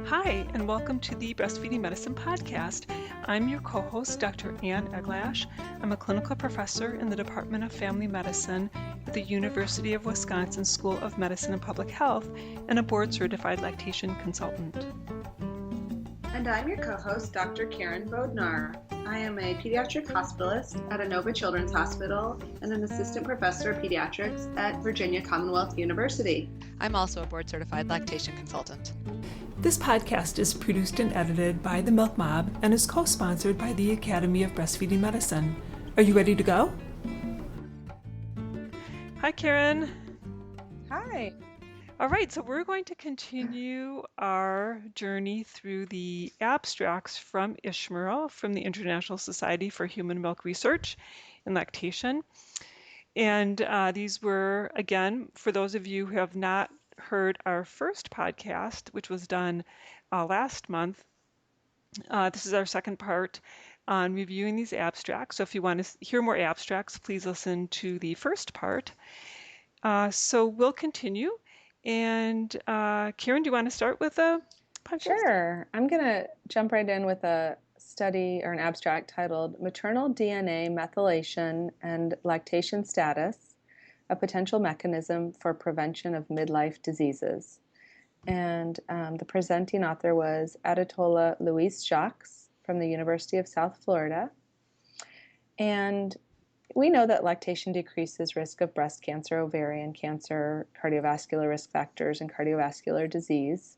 Hi, and welcome to the Breastfeeding Medicine Podcast. I'm your co-host, Dr. Ann Eglash. I'm a clinical professor in the Department of Family Medicine at the University of Wisconsin School of Medicine and Public Health and a board-certified lactation consultant. And I'm your co-host, Dr. Karen Bodnar. I am a pediatric hospitalist at Inova Children's Hospital and an assistant professor of pediatrics at Virginia Commonwealth University. I'm also a board-certified lactation consultant. This podcast is produced and edited by the Milk Mob and is co-sponsored by the Academy of Breastfeeding Medicine. Are you ready to go? Hi, Karen. Hi. All right, so we're going to continue our journey through the abstracts from ISHMERL, from the International Society for Human Milk Research and Lactation. And these were, again, for those of you who have not heard our first podcast, which was done last month, this is our second part on reviewing these abstracts. So if you want to hear more abstracts, please listen to the first part. So we'll continue. And Karen, do you want to start with a podcast? Sure. I'm going to jump right in with a study or an abstract titled Maternal DNA Methylation and Lactation Status, a Potential Mechanism for Prevention of Midlife Diseases. And the presenting author was Adetola Louise Jacques from the University of South Florida. And we know that lactation decreases risk of breast cancer, ovarian cancer, cardiovascular risk factors, and cardiovascular disease.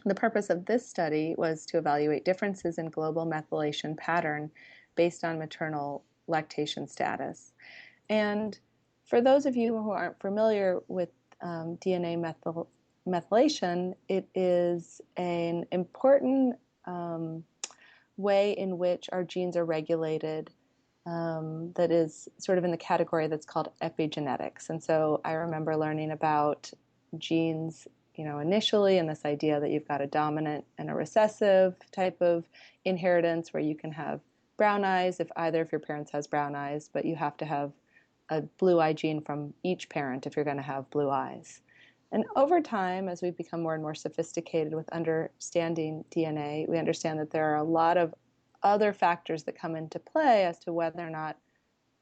The purpose of this study was to evaluate differences in global methylation pattern based on maternal lactation status. And for those of you who aren't familiar with DNA methylation, it is an important way in which our genes are regulated that is sort of in the category that's called epigenetics. And so I remember learning about genes, initially, and this idea that you've got a dominant and a recessive type of inheritance where you can have brown eyes if either of your parents has brown eyes, but you have to have a blue eye gene from each parent if you're going to have blue eyes. And over time, as we become more and more sophisticated with understanding DNA, we understand that there are a lot of other factors that come into play as to whether or not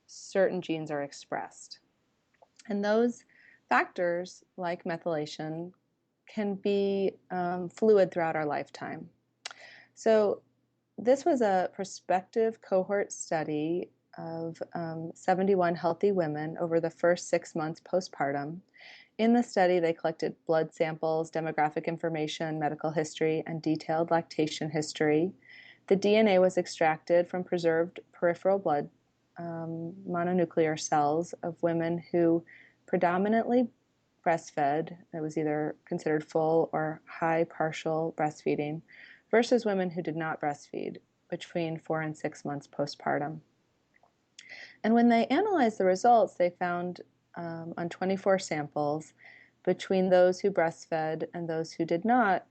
certain genes are expressed. And those factors, like methylation, can be fluid throughout our lifetime. So this was a prospective cohort study of 71 healthy women over the first 6 months postpartum. In the study, they collected blood samples, demographic information, medical history, and detailed lactation history. The DNA was extracted from preserved peripheral blood mononuclear cells of women who predominantly breastfed, that was either considered full or high partial breastfeeding, versus women who did not breastfeed between 4 and 6 months postpartum. And when they analyzed the results, they found on 24 samples, between those who breastfed and those who did not,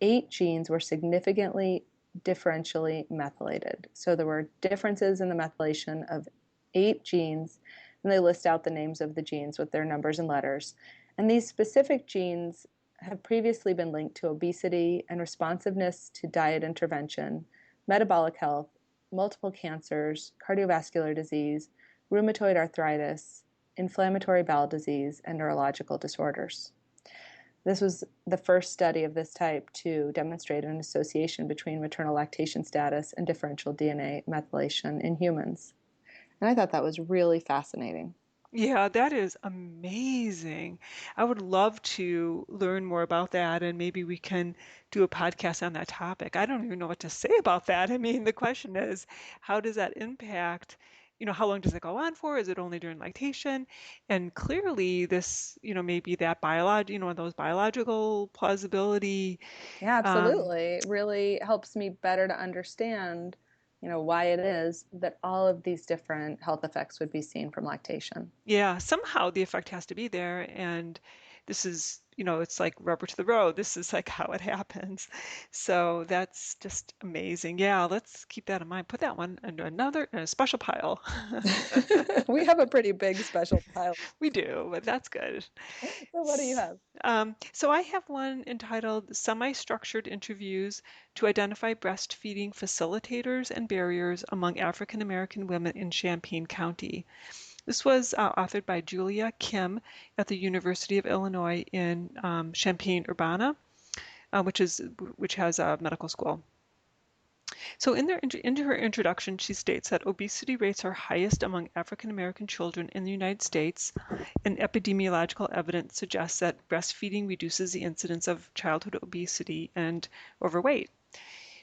8 genes were significantly differentially methylated. So there were differences in the methylation of 8 genes, and they list out the names of the genes with their numbers and letters. And these specific genes have previously been linked to obesity and responsiveness to diet intervention, metabolic health, multiple cancers, cardiovascular disease, rheumatoid arthritis, inflammatory bowel disease, and neurological disorders. This was the first study of this type to demonstrate an association between maternal lactation status and differential DNA methylation in humans. And I thought that was really fascinating. Yeah, that is amazing. I would love to learn more about that, and maybe we can do a podcast on that topic. I don't even know what to say about that. I mean, the question is, how does that impact, how long does it go on for? Is it only during lactation? And clearly this, maybe that those biological plausibility. Yeah, absolutely. It really helps me better to understand why it is that all of these different health effects would be seen from lactation. Yeah, somehow the effect has to be there, and this is it's like rubber to the road. This is like how it happens. So that's just amazing. Yeah, let's keep that in mind. Put that one into a special pile. We have a pretty big special pile. We do, but that's good. So what do you have? So I have one entitled Semi-Structured Interviews to Identify Breastfeeding Facilitators and Barriers Among African American Women in Champaign County. This was authored by Julia Kim at the University of Illinois in Champaign-Urbana, which has a medical school. So into her introduction, she states that obesity rates are highest among African American children in the United States, and epidemiological evidence suggests that breastfeeding reduces the incidence of childhood obesity and overweight.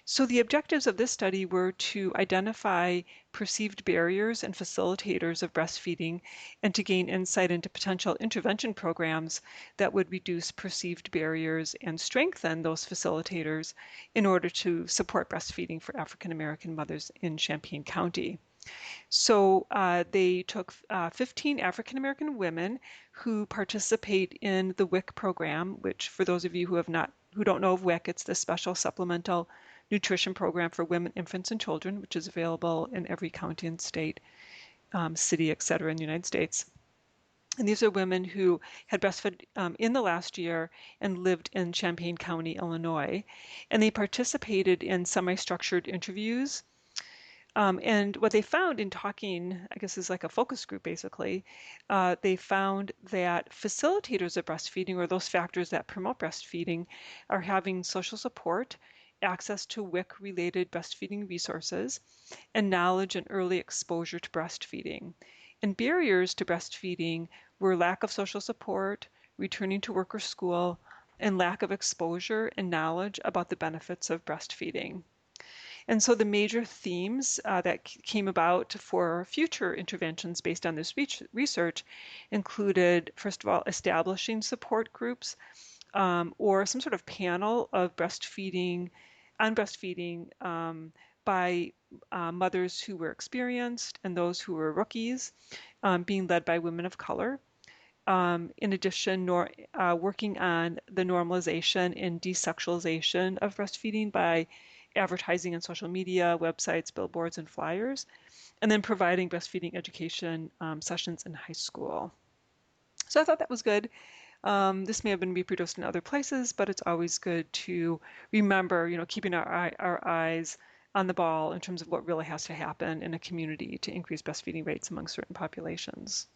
So the objectives of this study were to identify perceived barriers and facilitators of breastfeeding and to gain insight into potential intervention programs that would reduce perceived barriers and strengthen those facilitators in order to support breastfeeding for African American mothers in Champaign County. So they took 15 African American women who participate in the WIC program, which for those of you who don't know of WIC, it's the Special Supplemental Nutrition Program for Women, Infants, and Children, which is available in every county and state, city, et cetera, in the United States. And these are women who had breastfed in the last year and lived in Champaign County, Illinois. And they participated in semi-structured interviews. And what they found in talking, I guess is like a focus group basically, they found that facilitators of breastfeeding, or those factors that promote breastfeeding, are having social support, access to WIC-related breastfeeding resources, and knowledge and early exposure to breastfeeding. And barriers to breastfeeding were lack of social support, returning to work or school, and lack of exposure and knowledge about the benefits of breastfeeding. And so the major themes that came about for future interventions based on this research included, first of all, establishing support groups or some sort of panel of breastfeeding, on breastfeeding by mothers who were experienced and those who were rookies, being led by women of color. In addition, working on the normalization and desexualization of breastfeeding by advertising on social media, websites, billboards, and flyers, and then providing breastfeeding education sessions in high school. So I thought that was good. This may have been reproduced in other places, but it's always good to remember, keeping our eyes on the ball in terms of what really has to happen in a community to increase breastfeeding rates among certain populations.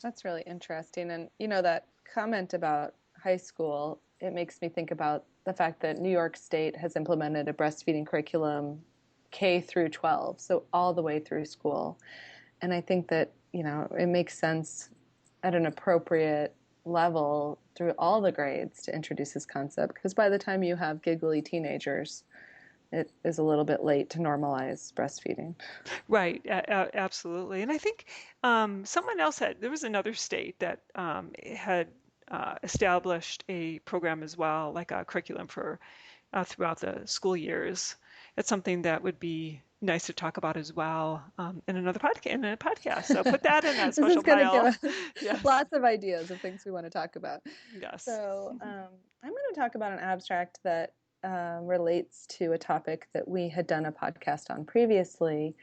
That's really interesting. And that comment about high school, it makes me think about the fact that New York State has implemented a breastfeeding curriculum K through 12, so all the way through school. And I think that, it makes sense at an appropriate level through all the grades to introduce this concept, because by the time you have giggly teenagers, it is a little bit late to normalize breastfeeding. Right, absolutely. And I think someone else there was another state that had established a program as well, like a curriculum for throughout the school years. It's something that would be nice to talk about as well in a podcast. So put that in that This is special going to give pile. us Yes, lots of ideas of things we want to talk about. yes. So I'm going to talk about an abstract that relates to a topic that we had done a podcast on previously,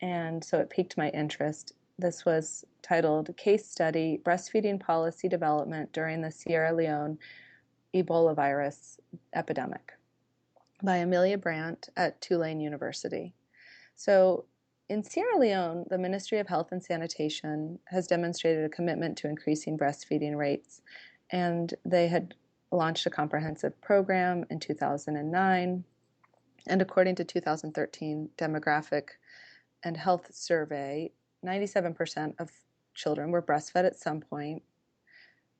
and so it piqued my interest. This was titled Case Study, Breastfeeding Policy Development During the Sierra Leone Ebola Virus Epidemic by Amelia Brandt at Tulane University. So in Sierra Leone, the Ministry of Health and Sanitation has demonstrated a commitment to increasing breastfeeding rates, and they had launched a comprehensive program in 2009. And according to 2013 Demographic and Health Survey, 97% of children were breastfed at some point,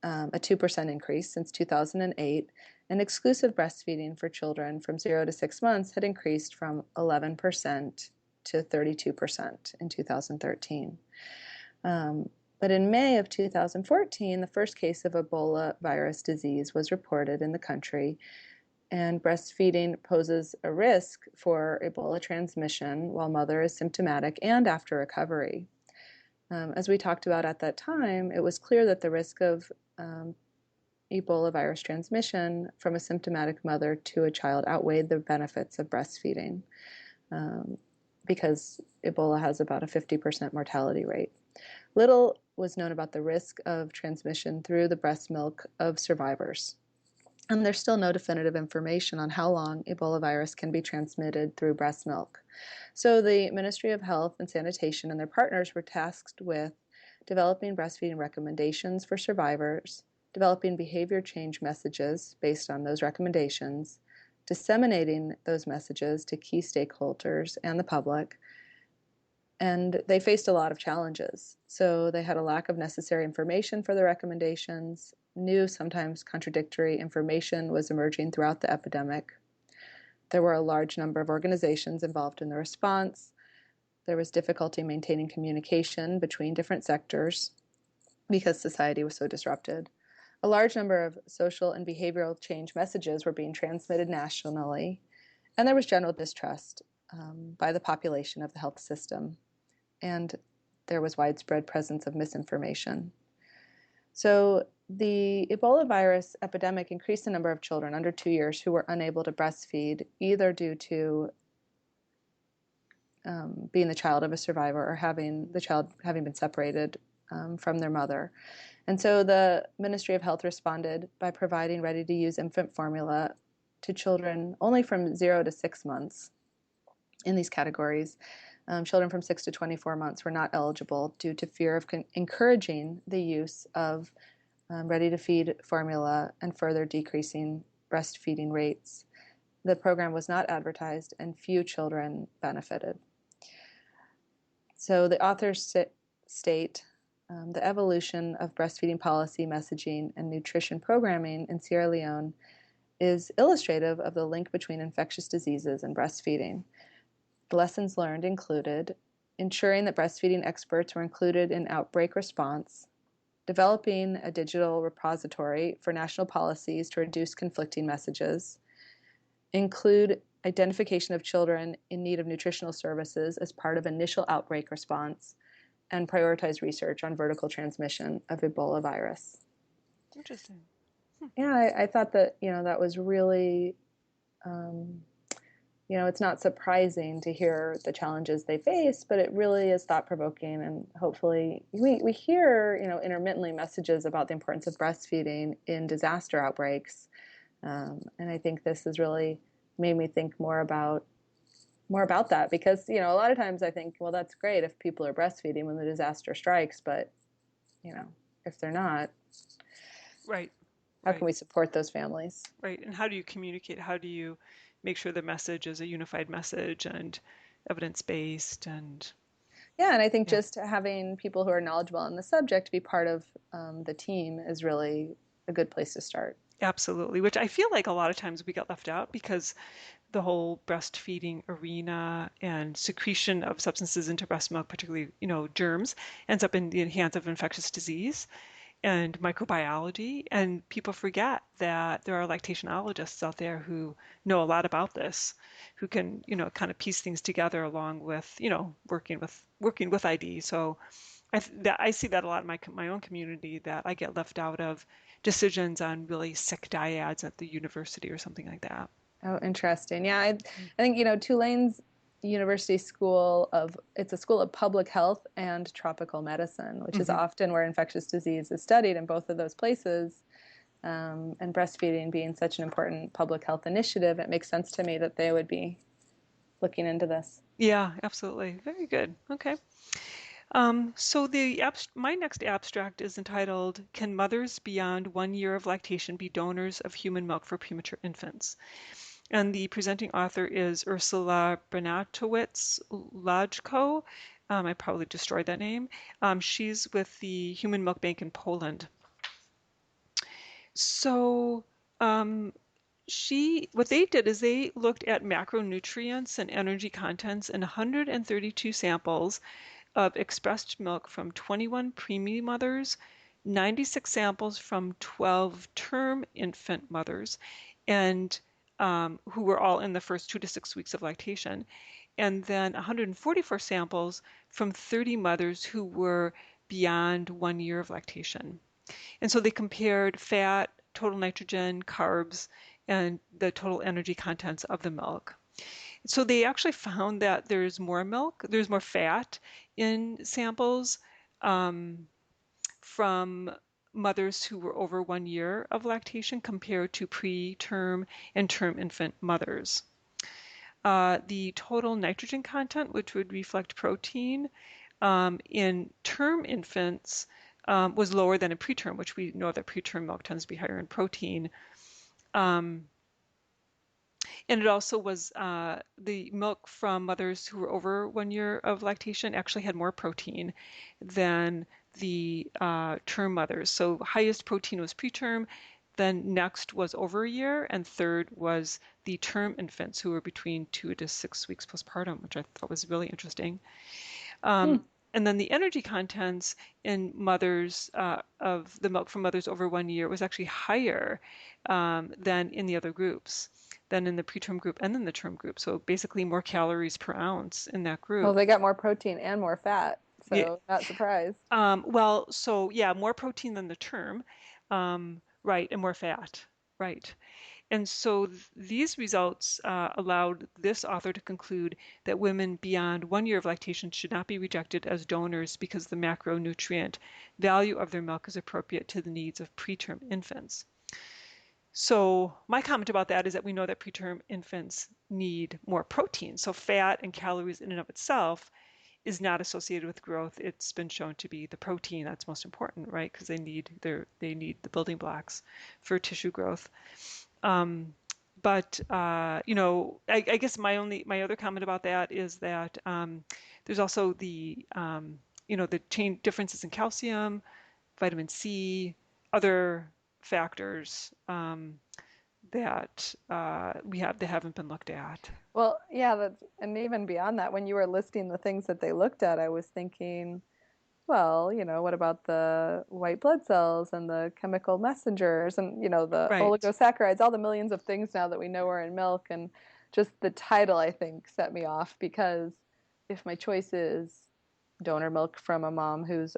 a 2% increase since 2008, and exclusive breastfeeding for children from 0 to 6 months had increased from 11% to 32% in 2013. But in May of 2014, the first case of Ebola virus disease was reported in the country, and breastfeeding poses a risk for Ebola transmission while mother is symptomatic and after recovery. As we talked about at that time, it was clear that the risk of Ebola virus transmission from a symptomatic mother to a child outweighed the benefits of breastfeeding, because Ebola has about a 50% mortality rate. Little was known about the risk of transmission through the breast milk of survivors. And there's still no definitive information on how long Ebola virus can be transmitted through breast milk. So the Ministry of Health and Sanitation and their partners were tasked with developing breastfeeding recommendations for survivors, developing behavior change messages based on those recommendations, disseminating those messages to key stakeholders and the public. And they faced a lot of challenges. So they had a lack of necessary information for the recommendations. New, sometimes contradictory information was emerging throughout the epidemic. There were a large number of organizations involved in the response. There was difficulty maintaining communication between different sectors because society was so disrupted. A large number of social and behavioral change messages were being transmitted nationally, and there was general distrust by the population of the health system, and there was widespread presence of misinformation. So the Ebola virus epidemic increased the number of children under 2 years who were unable to breastfeed, either due to being the child of a survivor or having the child having been separated from their mother. And so the Ministry of Health responded by providing ready-to-use infant formula to children only from 0 to 6 months in these categories. Children from 6 to 24 months were not eligible due to fear of encouraging the use of ready-to-feed formula and further decreasing breastfeeding rates. The program was not advertised and few children benefited. So the authors state the evolution of breastfeeding policy, messaging, and nutrition programming in Sierra Leone is illustrative of the link between infectious diseases and breastfeeding. The lessons learned included ensuring that breastfeeding experts were included in outbreak response, developing a digital repository for national policies to reduce conflicting messages, include identification of children in need of nutritional services as part of initial outbreak response, and prioritize research on vertical transmission of Ebola virus. Interesting. Yeah, I thought that, that was really, it's not surprising to hear the challenges they face, but it really is thought-provoking, and hopefully we hear, intermittently messages about the importance of breastfeeding in disaster outbreaks. And I think this has really made me think more about that, because a lot of times I think, well, that's great if people are breastfeeding when the disaster strikes, but if they're not, Right. how can we support those families? Right. And how do you communicate? How do you make sure the message is a unified message and evidence-based? And yeah, and I think just having people who are knowledgeable on the subject be part of the team is really a good place to start. absolutely, which I feel like a lot of times we get left out because the whole breastfeeding arena and secretion of substances into breast milk, particularly, germs, ends up in the hands of infectious disease and microbiology. And people forget that there are lactationologists out there who know a lot about this, who can, kind of piece things together along with, working with ID. So I see that a lot in my own community, that I get left out of decisions on really sick dyads at the university or something like that. Oh, interesting. Yeah, I think, Tulane's University it's a school of public health and tropical medicine, which is often where infectious disease is studied in both of those places. And breastfeeding being such an important public health initiative, it makes sense to me that they would be looking into this. Yeah, absolutely. Very good. Okay. So my next abstract is entitled, "Can Mothers Beyond 1 Year of Lactation Be Donors of Human Milk for Premature Infants?" And the presenting author is Ursula Bernatowicz-Lajko. I probably destroyed that name. She's with the Human Milk Bank in Poland. So what they did is they looked at macronutrients and energy contents in 132 samples of expressed milk from 21 preemie mothers, 96 samples from 12 term infant mothers, and who were all in the first 2 to 6 weeks of lactation, and then 144 samples from 30 mothers who were beyond 1 year of lactation. And so they compared fat, total nitrogen, carbs, and the total energy contents of the milk. So they actually found that there's more fat in samples from mothers who were over 1 year of lactation compared to preterm and term infant mothers. The total nitrogen content, which would reflect protein, in term infants was lower than in preterm, which we know that preterm milk tends to be higher in protein. Um, and it also was the milk from mothers who were over 1 year of lactation actually had more protein than the term mothers. So highest protein was preterm, then next was over a year, and third was the term infants who were between 2 to 6 weeks postpartum, which I thought was really interesting. Hmm. And then the energy contents in mothers of the milk from mothers over 1 year was actually higher than in the other groups, than in the preterm group and in the term group. So basically more calories per ounce in that Well, group. they got more protein and more fat, Yeah. so not surprised. Well, so yeah, more protein than the term, right, and more fat, right. And so these results allowed this author to conclude that women beyond 1 year of lactation should not be rejected as donors because the macronutrient value of their milk is appropriate to the needs of preterm infants. So my comment about that is that we know that preterm infants need more protein. So fat and calories in and of itself is not associated with growth. It's been shown to be the protein that's most important, right? Because they need the building blocks for tissue growth. But I guess my other comment about that is that there's also the chain differences in calcium, vitamin C, other factors that we have that haven't been looked at. Well, yeah, and even beyond that, when you were listing the things that they looked at, I was thinking, well, what about the white blood cells and the chemical messengers and, the Right. oligosaccharides, all the millions of things now that we know are in milk. And just the title, I think, set me off because if my choice is donor milk from a mom whose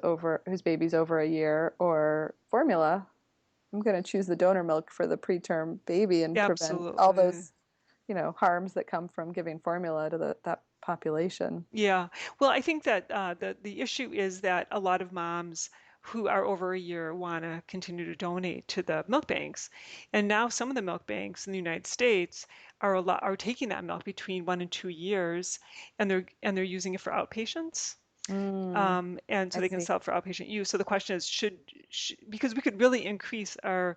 baby's over a year or formula, I'm going to choose the donor milk for the preterm baby and prevent all Absolutely. those, harms that come from giving formula to that population. Yeah. Well, I think that the issue is that a lot of moms who are over a year want to continue to donate to the milk banks. And now some of the milk banks in the United States are taking that milk between 1 and 2 years, and they're using it for outpatients. Mm, And so I they can see. sell it for outpatient use. So the question is, because we could really increase the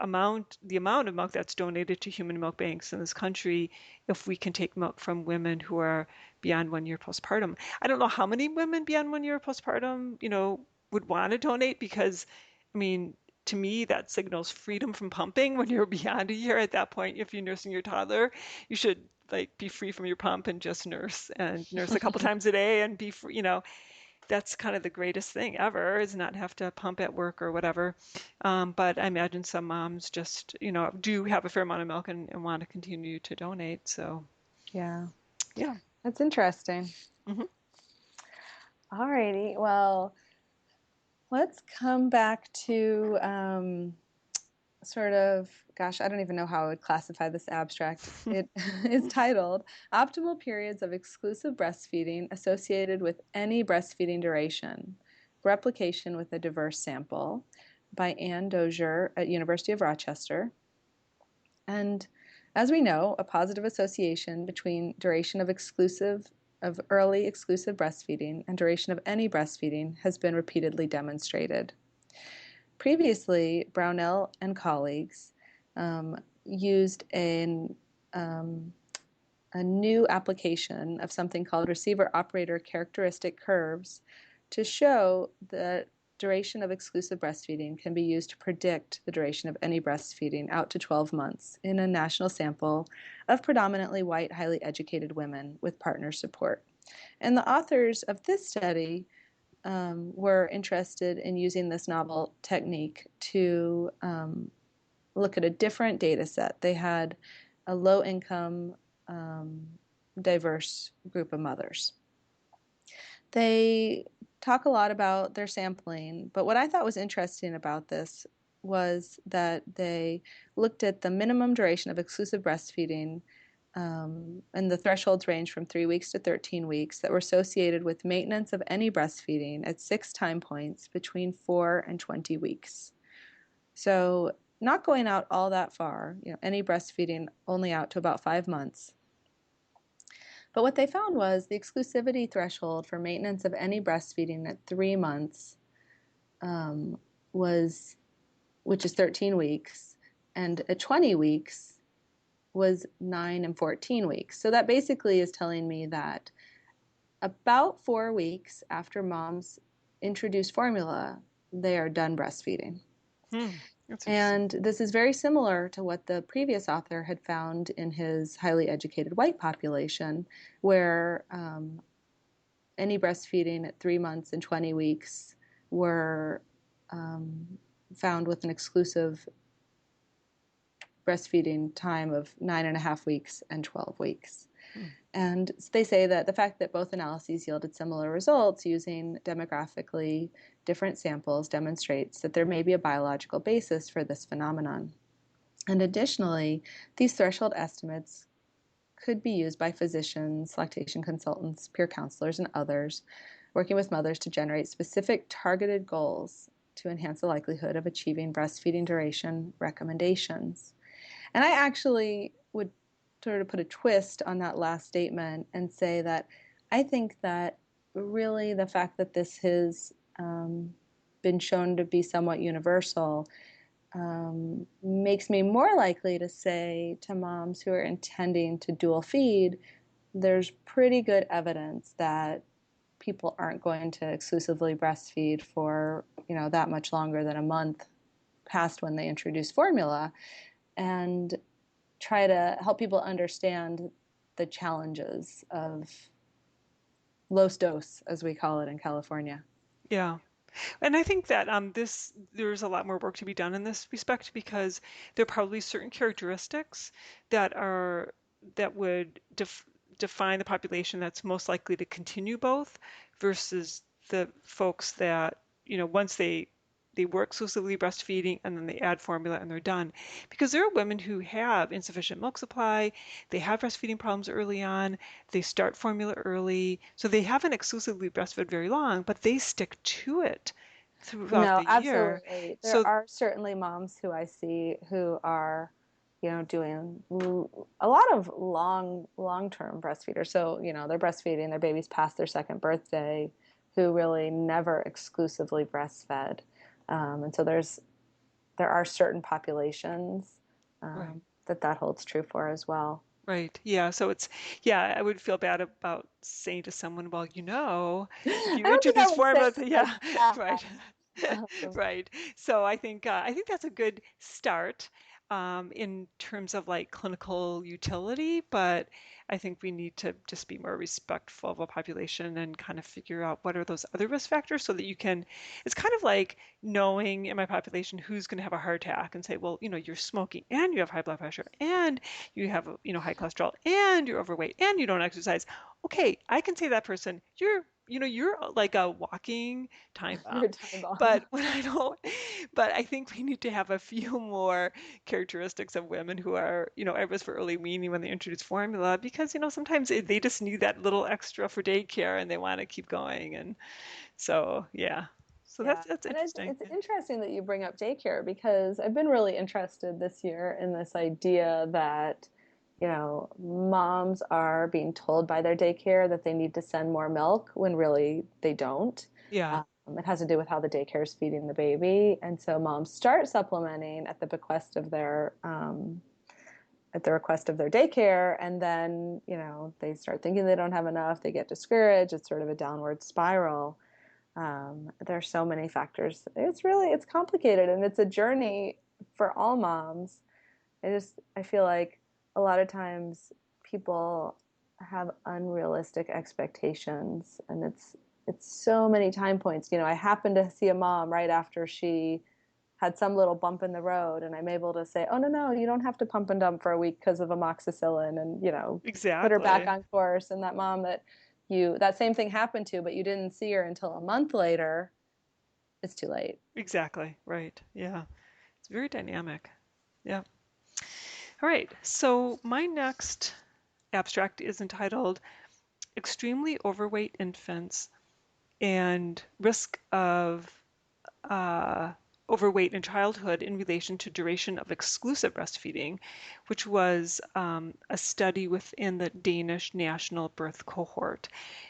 amount of milk that's donated to human milk banks in this country if we can take milk from women who are beyond 1 year postpartum. I don't know how many women beyond 1 year postpartum, would want to donate because, I mean, to me, that signals freedom from pumping when you're beyond a year. At that point, if you're nursing your toddler, you should like be free from your pump and just nurse a couple times a day and be free, that's kind of the greatest thing ever is not have to pump at work or whatever. But I imagine some moms just, do have a fair amount of milk and want to continue to donate. So Yeah, yeah. that's interesting. Hmm. All righty. Well, let's come back to sort of, gosh, I don't even know how I would classify this abstract. It is titled Optimal Periods of Exclusive Breastfeeding Associated with Any Breastfeeding Duration, Replication with a Diverse Sample by Anne Dozier at University of Rochester. And as we know, a positive association between duration of early exclusive breastfeeding and duration of any breastfeeding has been repeatedly demonstrated. Previously, Brownell and colleagues used a new application of something called receiver operator characteristic curves to show that duration of exclusive breastfeeding can be used to predict the duration of any breastfeeding out to 12 months in a national sample of predominantly white, highly educated women with partner support. And the authors of this study were interested in using this novel technique to look at a different data set. They had a low income, diverse group of mothers. They talk a lot about their sampling, but what I thought was interesting about this was that they looked at the minimum duration of exclusive breastfeeding, and the thresholds range from 3 weeks to 13 weeks that were associated with maintenance of any breastfeeding at 6 time points between 4 and 20 weeks. So not going out all that far, any breastfeeding only out to about 5 months. But what they found was the exclusivity threshold for maintenance of any breastfeeding at 3 months was, which is 13 weeks, and at 20 weeks was 9 and 14 weeks. So that basically is telling me that about 4 weeks after moms introduce formula, they are done breastfeeding. That's And this is very similar to what the previous author had found in his highly educated white population, where any breastfeeding at 3 months and 20 weeks were found with an exclusive breastfeeding time of 9.5 weeks and 12 weeks. And they say that the fact that both analyses yielded similar results using demographically different samples demonstrates that there may be a biological basis for this phenomenon. And additionally, these threshold estimates could be used by physicians, lactation consultants, peer counselors, and others working with mothers to generate specific targeted goals to enhance the likelihood of achieving breastfeeding duration recommendations. And I actually would sort of put a twist on that last statement and say that I think that really the fact that this has been shown to be somewhat universal makes me more likely to say to moms who are intending to dual feed, there's pretty good evidence that people aren't going to exclusively breastfeed for that much longer than a month past when they introduce formula, and try to help people understand the challenges of low dose, as we call it in California. Yeah. And I think that there's a lot more work to be done in this respect because there are probably certain characteristics that are that would define the population that's most likely to continue both versus the folks that, once they were exclusively breastfeeding and then they add formula and they're done. Because there are women who have insufficient milk supply, they have breastfeeding problems early on, they start formula early, so they haven't exclusively breastfed very long, but they stick to it throughout No, the year. absolutely. There So are certainly moms who I see who are, doing a lot of long-term breastfeeders. So, they're breastfeeding their babies past their second birthday, who really never exclusively breastfed. And so there are certain populations right. that holds true for as well. Right. Yeah. So yeah, I would feel bad about saying to someone, well, if I you don't think I introduce would say formula, it like yeah, that. right. Right. So I think that's a good start in terms of like clinical utility, but I think we need to just be more respectful of a population and kind of figure out what are those other risk factors so that it's kind of like knowing in my population who's going to have a heart attack and say, well, you're smoking and you have high blood pressure and you have, high cholesterol and you're overweight and you don't exercise. Okay, I can say to that person, you're like a walking time You're a bomb. time bomb. But when I don't, but I think we need to have a few more characteristics of women who are, at risk for early weaning when they introduce formula because, sometimes they just need that little extra for daycare and they want to keep going. And so, yeah. So Yeah, that's and interesting. it's interesting that you bring up daycare because I've been really interested this year in this idea that, moms are being told by their daycare that they need to send more milk when really they don't. Yeah. It has to do with how the daycare is feeding the baby, and so moms start supplementing at the request of their daycare, and then they start thinking they don't have enough. They get discouraged. It's sort of a downward spiral. There's so many factors. It's complicated and it's a journey for all moms. I feel like a lot of times people have unrealistic expectations, and it's so many time points. I happened to see a mom right after she had some little bump in the road, and I'm able to say, oh, no, you don't have to pump and dump for a week because of amoxicillin, and put her back Exactly. on course. And that mom that same thing happened to, but you didn't see her until a month later, it's too late. Exactly. Right. Yeah. It's very dynamic. Yeah. All right. So my next abstract is entitled Extremely Overweight Infants and Risk of uh, Overweight in Childhood in Relation to Duration of Exclusive Breastfeeding, which was a study within the Danish National Birth Cohort.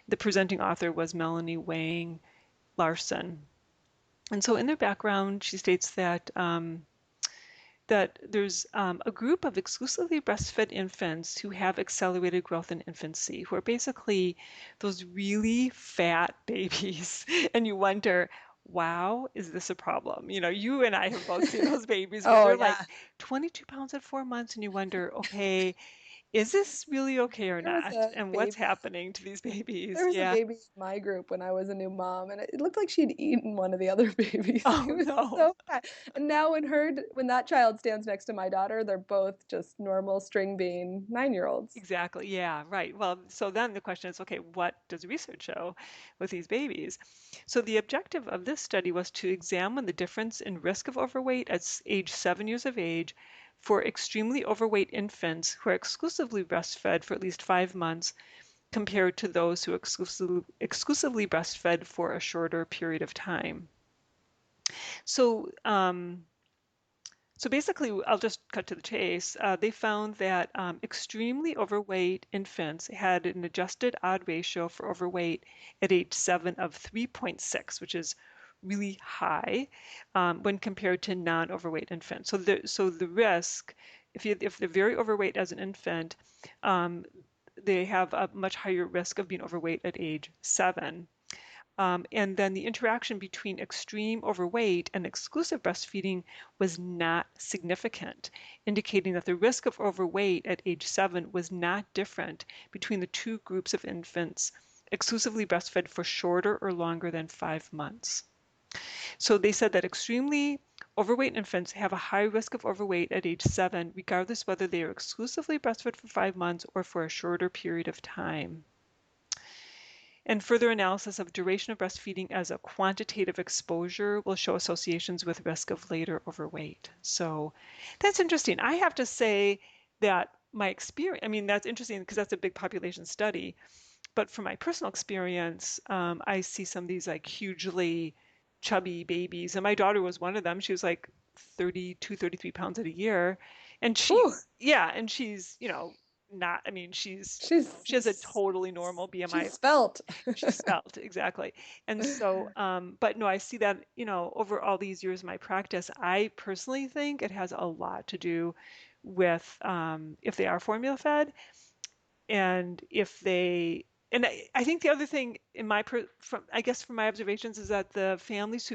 The presenting author was Melanie Wang Larson. And so in their background, she states that there's a group of exclusively breastfed infants who have accelerated growth in infancy, who are basically those really fat babies. And you wonder, wow, is this a problem? You know, you and I have both seen those babies where Oh, they're like yeah. 22 pounds at 4 months, and you wonder, okay, is this really okay or There was not? a And what's baby. happening to these babies? There was a Yeah. baby in my group when I was a new mom, and it looked like she'd eaten one of the other babies. He Oh was no. so fat. And now when that child stands next to my daughter, they're both just normal string bean 9-year-olds. Exactly. Yeah, right. Well, so then the question is, okay, what does research show with these babies? So the objective of this study was to examine the difference in risk of overweight at age 7 years of age for extremely overweight infants who are exclusively breastfed for at least 5 months compared to those who exclusively breastfed for a shorter period of time. So so basically, I'll just cut to the chase. They found that extremely overweight infants had an adjusted odd ratio for overweight at age 7 of 3.6, which is really high when compared to non-overweight infants. So the risk, if they're very overweight as an infant, um, they have a much higher risk of being overweight at age 7. And then the interaction between extreme overweight and exclusive breastfeeding was not significant, indicating that the risk of overweight at age 7 was not different between the two groups of infants exclusively breastfed for shorter or longer than 5 months. So they said that extremely overweight infants have a high risk of overweight at age 7, regardless whether they are exclusively breastfed for 5 months or for a shorter period of time. And further analysis of duration of breastfeeding as a quantitative exposure will show associations with risk of later overweight. So that's interesting. I have to say that my experience, I mean, that's interesting because that's a big population study. But from my personal experience, I see some of these like hugely chubby babies. And my daughter was one of them. She was like 32, 33 pounds at a year. And Whew, yeah, and she's, not, I mean, she has a she's totally normal BMI. she's svelte. She's spelt, exactly. And so, but no, I see that, over all these years of my practice, I personally think it has a lot to do with if they are formula fed and if they, and I think the other thing in I guess from my observations is that the families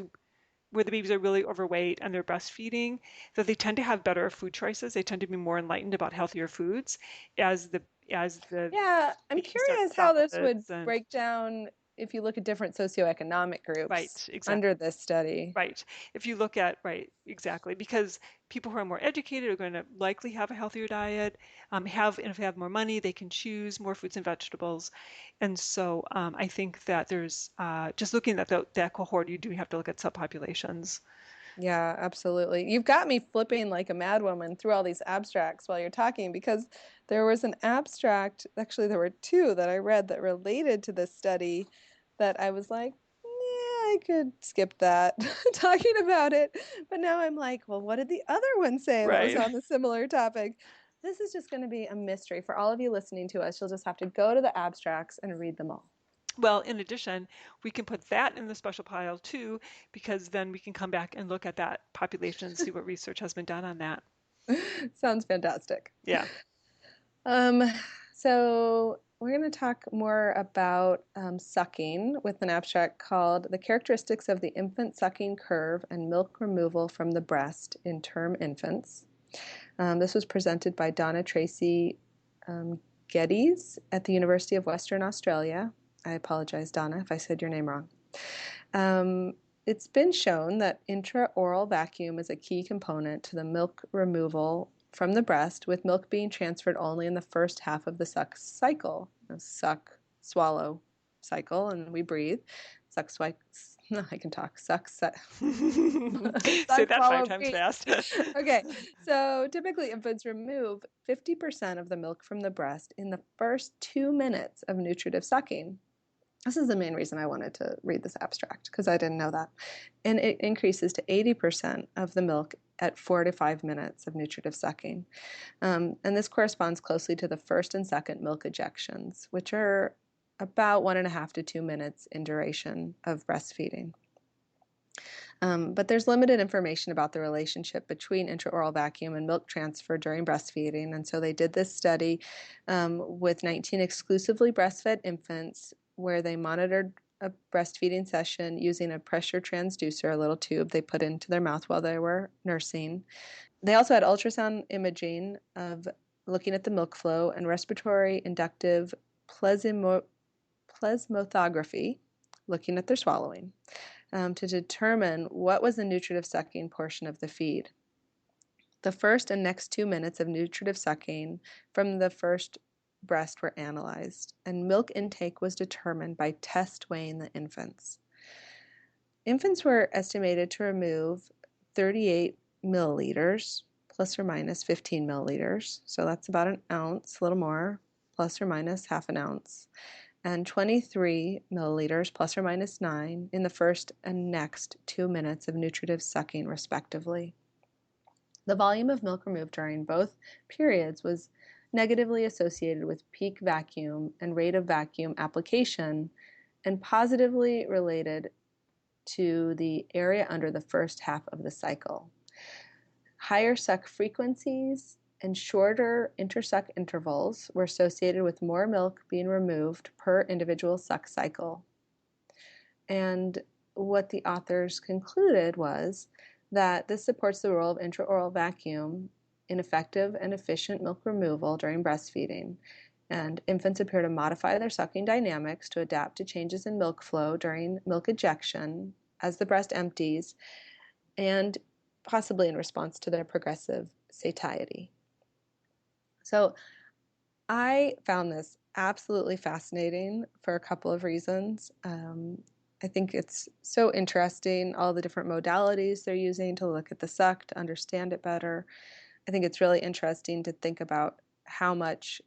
where the babies are really overweight and they're breastfeeding, that they tend to have better food choices. They tend to be more enlightened about healthier foods as the Yeah, I'm babies start curious how this would solids and break down if you look at different socioeconomic groups right, exactly. under this study. Right. If you look at, right, exactly, because people who are more educated are going to likely have a healthier diet, and if they have more money, they can choose more fruits and vegetables. And so I think that there's, just looking at that cohort, you do have to look at subpopulations. Yeah, absolutely. You've got me flipping like a madwoman through all these abstracts while you're talking because there was an abstract, actually, there were two that I read that related to this study that I was like, yeah, I could skip that talking about it. But now I'm like, well, what did the other one say that was Right. on the similar topic? This is just going to be a mystery for all of you listening to us. You'll just have to go to the abstracts and read them all. Well, in addition, we can put that in the special pile too, because then we can come back and look at that population and see what research has been done on that. Sounds fantastic. Yeah. Um, so we're going to talk more about sucking with an abstract called The Characteristics of the Infant Sucking Curve and Milk Removal from the Breast in Term Infants. This was presented by Donna Tracy Geddes at the University of Western Australia. I apologize, Donna, if I said your name wrong. It's been shown that intraoral vacuum is a key component to the milk removal from the breast, with milk being transferred only in the first half of the suck cycle. Suck, swallow cycle, and we breathe. Suck, I can talk. Suck, Say that five swallow, times breathe. fast. Okay, so typically infants remove 50% of the milk from the breast in the first 2 minutes of nutritive sucking. This is the main reason I wanted to read this abstract, because I didn't know that. And it increases to 80% of the milk at 4 to 5 minutes of nutritive sucking. And this corresponds closely to the first and second milk ejections, which are about 1.5 to 2 minutes in duration of breastfeeding. But there's limited information about the relationship between intraoral vacuum and milk transfer during breastfeeding. And so they did this study with 19 exclusively breastfed infants where they monitored a breastfeeding session using a pressure transducer, a little tube they put into their mouth while they were nursing. They also had ultrasound imaging of looking at the milk flow and respiratory inductive plasmotherapy, looking at their swallowing, to determine what was the nutritive sucking portion of the feed. The first and next 2 minutes of nutritive sucking from the first breast were analyzed, and milk intake was determined by test weighing the infants. Infants were estimated to remove 38 milliliters, plus or minus 15 milliliters, so that's about an ounce, a little more, plus or minus half an ounce, and 23 milliliters, plus or minus 9, in the first and next 2 minutes of nutritive sucking, respectively. The volume of milk removed during both periods was negatively associated with peak vacuum and rate of vacuum application, and positively related to the area under the first half of the cycle. Higher suck frequencies and shorter intersuck intervals were associated with more milk being removed per individual suck cycle. And what the authors concluded was that this supports the role of intraoral vacuum in effective and efficient milk removal during breastfeeding. And infants appear to modify their sucking dynamics to adapt to changes in milk flow during milk ejection as the breast empties, and possibly in response to their progressive satiety. So I found this absolutely fascinating for a couple of reasons. I think it's so interesting, all the different modalities they're using to look at the suck, to understand it better. I think it's really interesting to think about how much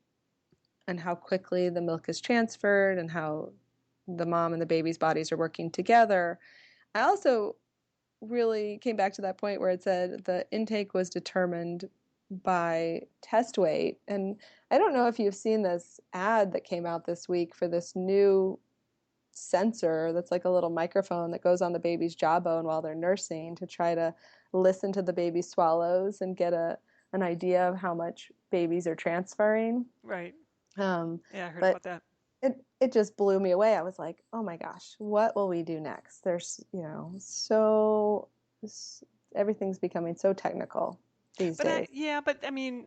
and how quickly the milk is transferred and how the mom and the baby's bodies are working together. I also really came back to that point where it said the intake was determined by test weight. And I don't know if you've seen this ad that came out this week for this new sensor that's like a little microphone that goes on the baby's jawbone while they're nursing to try to listen to the baby swallows and get an idea of how much babies are transferring. Right. Yeah, I heard But about that. it just blew me away. I was like, oh my gosh, what will we do next? There's, so everything's becoming so technical these days. But I mean,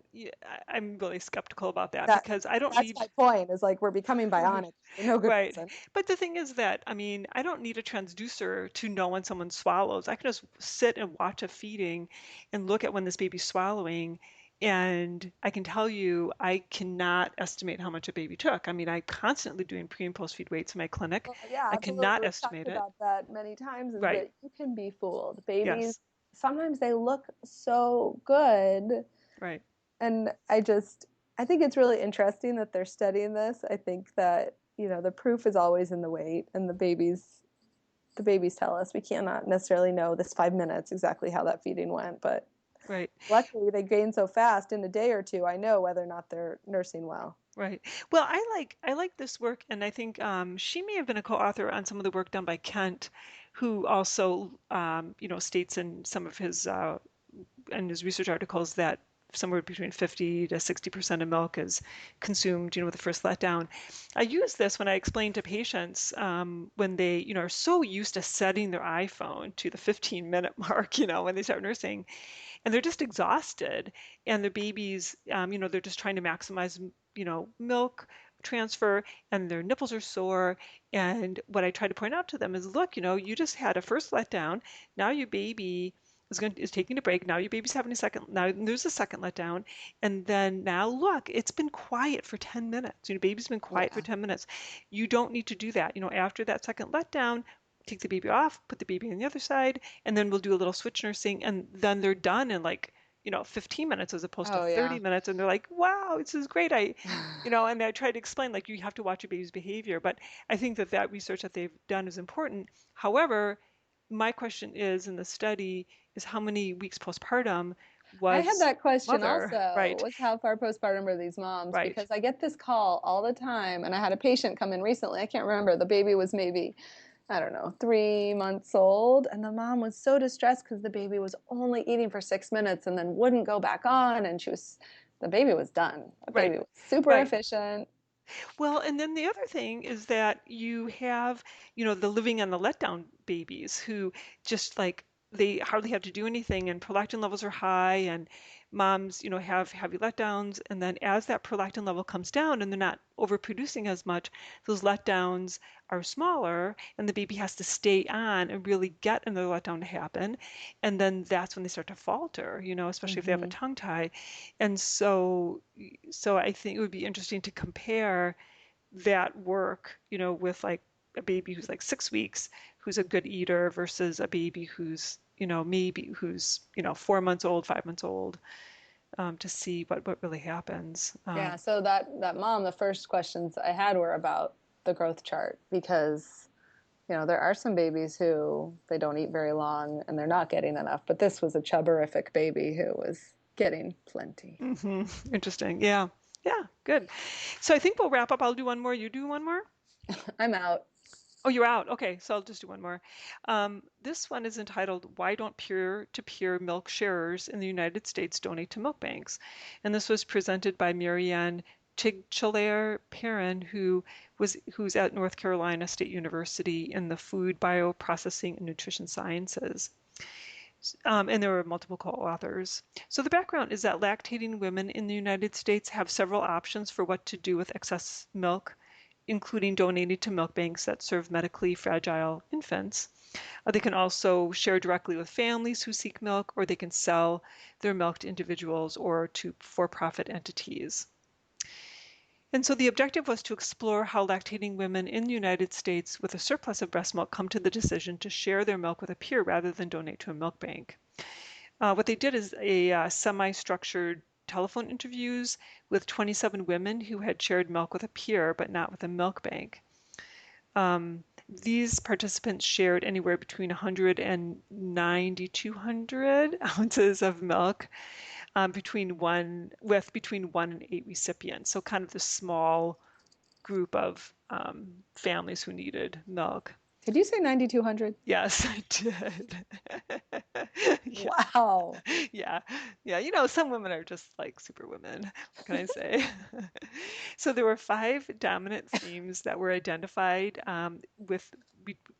I'm really skeptical about that That because I don't that's need. my point. Is like we're becoming bionic for no good Right. reason. But the thing is that, I mean, I don't need a transducer to know when someone swallows. I can just sit and watch a feeding and look at when this baby's swallowing. And I can tell you, I cannot estimate how much a baby took. I mean, I'm constantly doing pre and post feed weights in my clinic. Well, yeah, I absolutely. cannot We've talked estimate it. about that many times. Is Right. that you can be fooled. Babies Yes. sometimes they look so good, Right. and I think it's really interesting that they're studying this. I think that the proof is always in the weight, and the babies tell us we cannot necessarily know this 5 minutes exactly how that feeding went, but Right. luckily they gain so fast in a day or two. I know whether or not they're nursing well. Right. Well, I like this work, and I think she may have been a co-author on some of the work done by Kent, who also states in some of his in his research articles that somewhere between 50 to 60% of milk is consumed, with the first letdown. I use this when I explain to patients when they, are so used to setting their iPhone to the 15-minute mark, when they start nursing, and they're just exhausted, and the babies, they're just trying to maximize, milk transfer, and their nipples are sore. And what I try to point out to them is, look, you just had a first letdown. Now your baby is taking a break. Now your baby's having a second. Now there's a second letdown, and then now look, it's been quiet for 10 minutes. Baby's been quiet for Yeah. 10 minutes. You don't need to do that. After that second letdown, take the baby off, put the baby on the other side, and then we'll do a little switch nursing, and then they're done in like, 15 minutes as opposed to Oh, 30 yeah. minutes. And they're like, wow, this is great. And I try to explain, like, you have to watch your baby's behavior. But I think that that research that they've done is important. However, my question is in the study is how many weeks postpartum I had was that question mother, also, right? was how far postpartum were these moms? Right. Because I get this call all the time, and I had a patient come in recently. I can't remember. The baby was maybe, I don't know, 3 months old, and the mom was so distressed because the baby was only eating for 6 minutes and then wouldn't go back on, and the baby was done. The Right. baby was super Right. efficient. Well, and then the other thing is that you have, the living on the letdown babies who just like they hardly have to do anything and prolactin levels are high and moms, have heavy letdowns. And then as that prolactin level comes down and they're not overproducing as much, those letdowns are smaller and the baby has to stay on and really get another letdown to happen. And then that's when they start to falter, especially if they have a Hmm. tongue tie. And so I think it would be interesting to compare that work, with like a baby who's like 6 weeks, who's a good eater versus a baby who's, maybe who's, 4 months old, 5 months old, to see what really happens. Yeah, so that mom, the first questions I had were about the growth chart because there are some babies who they don't eat very long and they're not getting enough, but this was a chubberific baby who was getting plenty. Interesting. Yeah. Yeah. Good. So I think we'll wrap up. I'll do one more. You do one more? I'm out. Oh, you're out. Okay, so I'll just do one more. This one is entitled "Why Don't Peer-to-Peer Milk Sharers in the United States Donate to Milk Banks?" And this was presented by Marianne Tigchelaar Perrin, who's at North Carolina State University in the Food Bioprocessing and Nutrition Sciences. And there were multiple co-authors. So the background is that lactating women in the United States have several options for what to do with excess milk, including donating to milk banks that serve medically fragile infants. They can also share directly with families who seek milk, or they can sell their milk to individuals or to for-profit entities. And so the objective was to explore how lactating women in the United States with a surplus of breast milk come to the decision to share their milk with a peer rather than donate to a milk bank. What they did is a semi-structured telephone interviews with 27 women who had shared milk with a peer but not with a milk bank. These participants shared anywhere between 100 and 200 ounces of milk between 1 and 8 recipients. So kind of the small group of families who needed milk. Did you say 9,200? Yes, I did. Yeah, Wow. yeah, yeah. Some women are just like super women. What can I say? So there were five dominant themes that were identified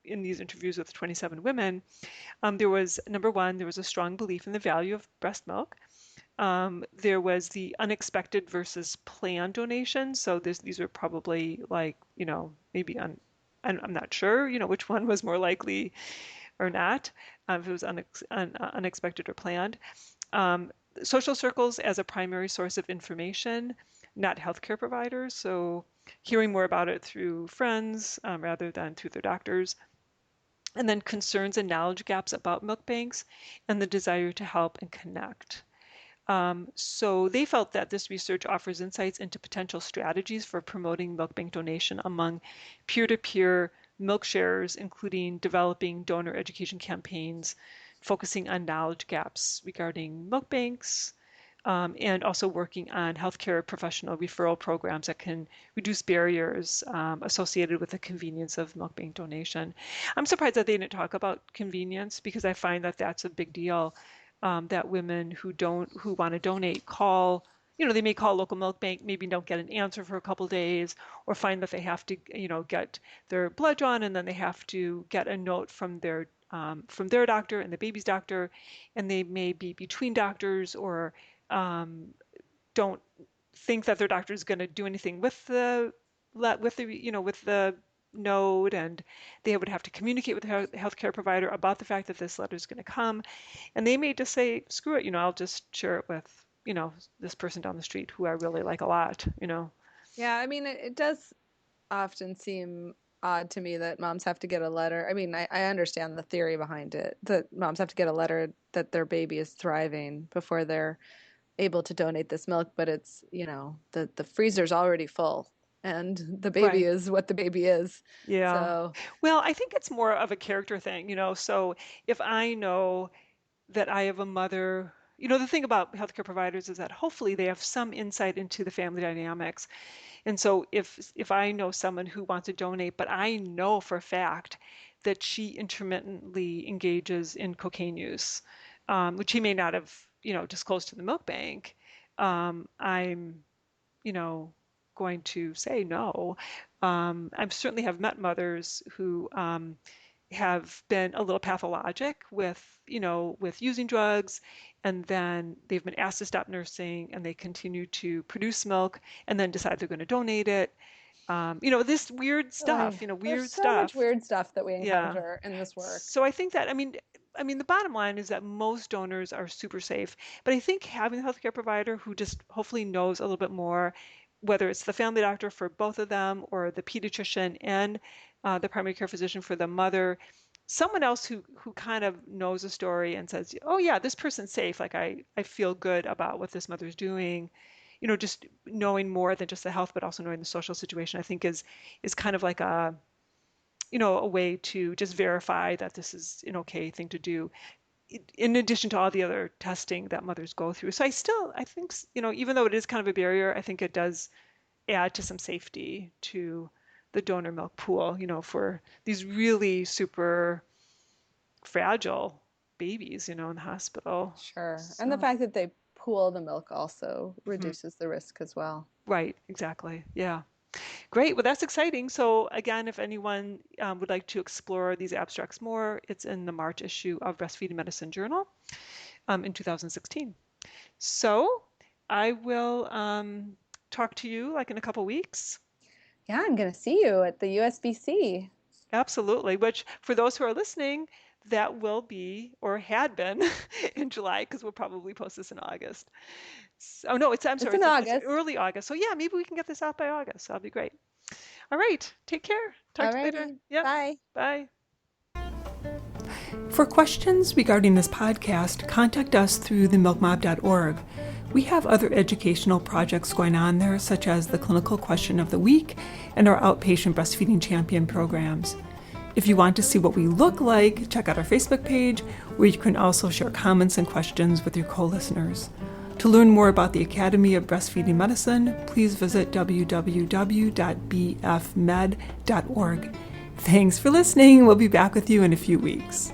in these interviews with 27 women. There was number one, there was a strong belief in the value of breast milk. There was the unexpected versus planned donation. So these are probably like, maybe I'm not sure, which one was more likely or not, if it was unexpected or planned. Um, Social circles as a primary source of information, not healthcare providers. So hearing more about it through friends rather than through their doctors. And then concerns and knowledge gaps about milk banks and the desire to help and connect. So they felt that this research offers insights into potential strategies for promoting milk bank donation among peer-to-peer milk sharers, including developing donor education campaigns, focusing on knowledge gaps regarding milk banks, and also working on healthcare professional referral programs that can reduce barriers associated with the convenience of milk bank donation. I'm surprised that they didn't talk about convenience because I find that that's a big deal. That women who want to donate call, they may call a local milk bank, maybe don't get an answer for a couple days, or find that they have to, get their blood drawn and then they have to get a note from their doctor and the baby's doctor, and they may be between doctors or don't think that their doctor is going to do anything with the note, and they would have to communicate with the healthcare provider about the fact that this letter is going to come, and they may just say, screw it, I'll just share it with this person down the street who I really like a lot. Yeah, I mean, it does often seem odd to me that moms have to get a letter. I mean, I understand the theory behind it, that moms have to get a letter that their baby is thriving before they're able to donate this milk, but it's, the freezer's already full and the baby Right. is what the baby is. Yeah. So, Well, I think it's more of a character thing, so if I know that I have a mother, the thing about healthcare providers is that hopefully they have some insight into the family dynamics. And so if I know someone who wants to donate, but I know for a fact that she intermittently engages in cocaine use, which he may not have, disclosed to the milk bank, I'm, you know, going to say no. I certainly have met mothers who have been a little pathologic with using drugs, and then they've been asked to stop nursing, and they continue to produce milk, and then decide they're going to donate it. This weird stuff. there's Weird so much stuff. weird stuff that we Yeah. encounter in this work. So I think that, the bottom line is that most donors are super safe, but I think having a healthcare provider who just hopefully knows a little bit more, whether it's the family doctor for both of them or the pediatrician and the primary care physician for the mother, someone else who kind of knows a story and says, oh yeah, this person's safe. Like I feel good about what this mother's doing. Just knowing more than just the health, but also knowing the social situation, I think is kind of like a way to just verify that this is an okay thing to do, in addition to all the other testing that mothers go through. So I think, even though it is kind of a barrier, I think it does add to some safety to the donor milk pool, for these really super fragile babies, in the hospital. Sure. And the So, fact that they pool the milk also mhm. reduces the risk as well. Right, exactly. Yeah. Great. Well, that's exciting. So again, if anyone would like to explore these abstracts more, it's in the March issue of Breastfeeding Medicine Journal in 2016. So I will talk to you like in a couple weeks. Yeah, I'm going to see you at the USBC. Absolutely. Which for those who are listening, that will be or had been in July, because we'll probably post this in August. Oh no, I'm It's sorry, in it's August. early August. So yeah, maybe we can get this out by August. That'll be great. All right. Take care. Talk to you later. Alrighty. Yep. Bye. Bye. For questions regarding this podcast, contact us through themilkmob.org. We have other educational projects going on there, such as the Clinical Question of the Week and our Outpatient Breastfeeding Champion programs. If you want to see what we look like, check out our Facebook page, where you can also share comments and questions with your co-listeners. To learn more about the Academy of Breastfeeding Medicine, please visit www.bfmed.org. Thanks for listening. We'll be back with you in a few weeks.